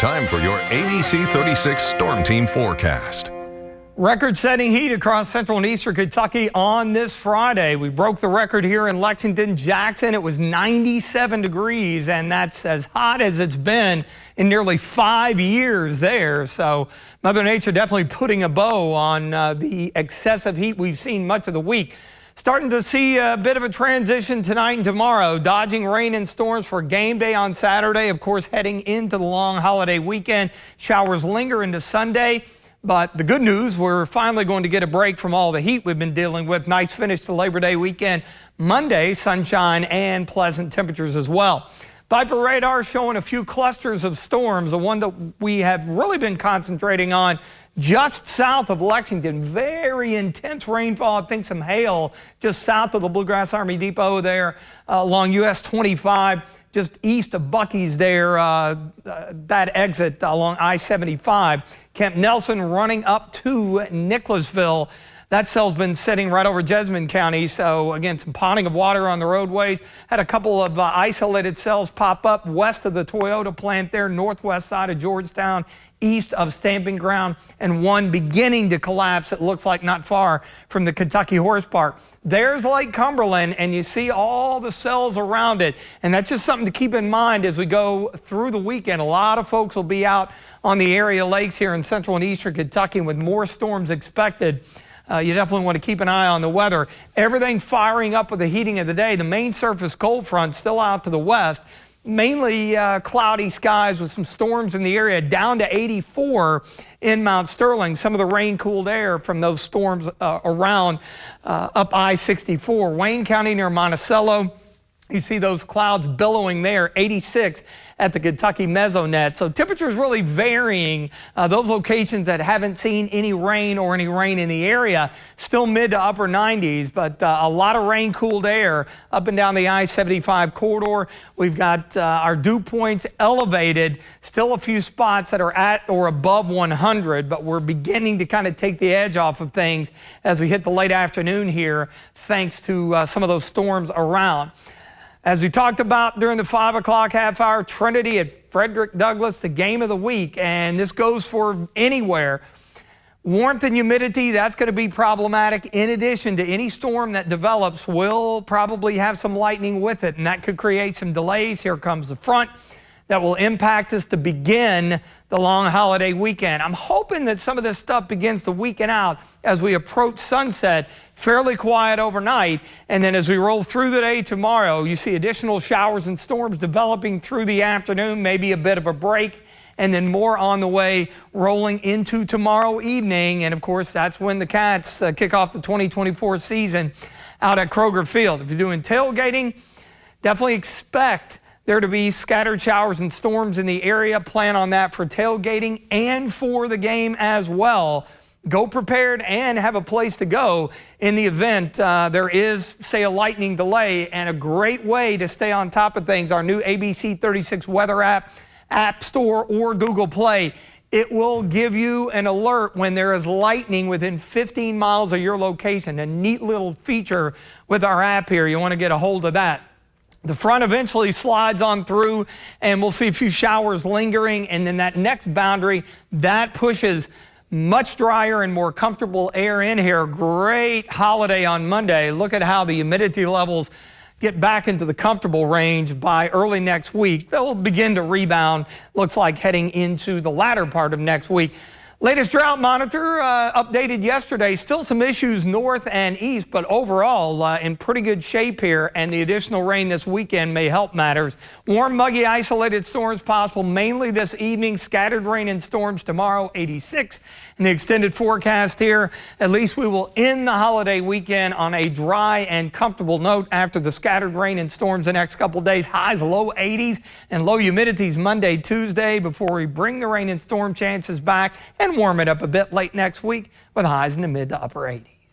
Time for your ABC 36 Storm Team forecast. Record-setting heat across central and eastern Kentucky on this Friday. We broke the record here in Lexington, Jackson. It was 97 degrees, and that's as hot as it's been in nearly 5 years there. So Mother Nature definitely putting a bow on the excessive heat we've seen much of the week. Starting to see a bit of a transition tonight and tomorrow, dodging rain and storms for game day on Saturday. Of course, heading into the long holiday weekend, showers linger into Sunday. But the good news, we're finally going to get a break from all the heat we've been dealing with. Nice finish to Labor Day weekend. Monday, sunshine and pleasant temperatures as well. Viper radar showing a few clusters of storms. The one that we have really been concentrating on just south of Lexington. Very intense rainfall. I think some hail just south of the Bluegrass Army Depot there along US 25. Just east of Bucky's there, that exit along I-75. Camp Nelson running up to Nicholasville. That cell's been sitting right over Jessamine County. So again, some ponding of water on the roadways. Had a couple of isolated cells pop up west of the Toyota plant there, northwest side of Georgetown, east of Stamping Ground, and one beginning to collapse, it looks like not far from the Kentucky Horse Park. There's Lake Cumberland, and you see all the cells around it. And that's just something to keep in mind as we go through the weekend. A lot of folks will be out on the area lakes here in central and eastern Kentucky with more storms expected. You definitely want to keep an eye on the weather. Everything firing up with the heating of the day. The main surface cold front still out to the west. Mainly cloudy skies with some storms in the area, down to 84 in Mount Sterling. Some of the rain cooled air from those storms around up I-64. Wayne County near Monticello, you see those clouds billowing there, 86 at the Kentucky Mesonet. So temperatures really varying. Those locations that haven't seen any rain or any rain in the area, still mid to upper 90s, but a lot of rain cooled air up and down the I-75 corridor. We've got our dew points elevated, still a few spots that are at or above 100, but we're beginning to kind of take the edge off of things as we hit the late afternoon here, thanks to some of those storms around. As we talked about during the 5 o'clock half hour, Trinity at Frederick Douglass, the game of the week, and this goes for anywhere. Warmth and humidity, that's going to be problematic. In addition to any storm that develops, will probably have some lightning with it, and that could create some delays. Here comes the front that will impact us to begin the long holiday weekend. I'm hoping that some of this stuff begins to weaken out as we approach sunset. Fairly quiet overnight, and then as we roll through the day tomorrow, you see additional showers and storms developing through the afternoon, maybe a bit of a break, and then more on the way rolling into tomorrow evening. And of course, that's when the Cats kick off the 2024 season out at Kroger Field. If you're doing tailgating, definitely expect there to be scattered showers and storms in the area. Plan on that for tailgating and for the game as well. Go prepared and have a place to go in the event there is, say, a lightning delay. And a great way to stay on top of things, our new ABC 36 weather app store or Google Play. It will give you an alert when there is lightning within 15 miles of your location. A neat little feature with our app here. You want to get a hold of that. The front eventually slides on through, and we'll see a few showers lingering. And then that next boundary, that pushes much drier and more comfortable air in here. Great holiday on Monday. Look at how the humidity levels get back into the comfortable range by early next week. They'll begin to rebound, looks like heading into the latter part of next week. Latest drought monitor updated yesterday. Still some issues north and east, but overall in pretty good shape here, and the additional rain this weekend may help matters. Warm, muggy, isolated storms possible mainly this evening. Scattered rain and storms tomorrow, 86. In the extended forecast here, at least we will end the holiday weekend on a dry and comfortable note after the scattered rain and storms the next couple days. Highs low 80s and low humidities Monday, Tuesday before we bring the rain and storm chances back and warm it up a bit late next week with highs in the mid to upper 80s.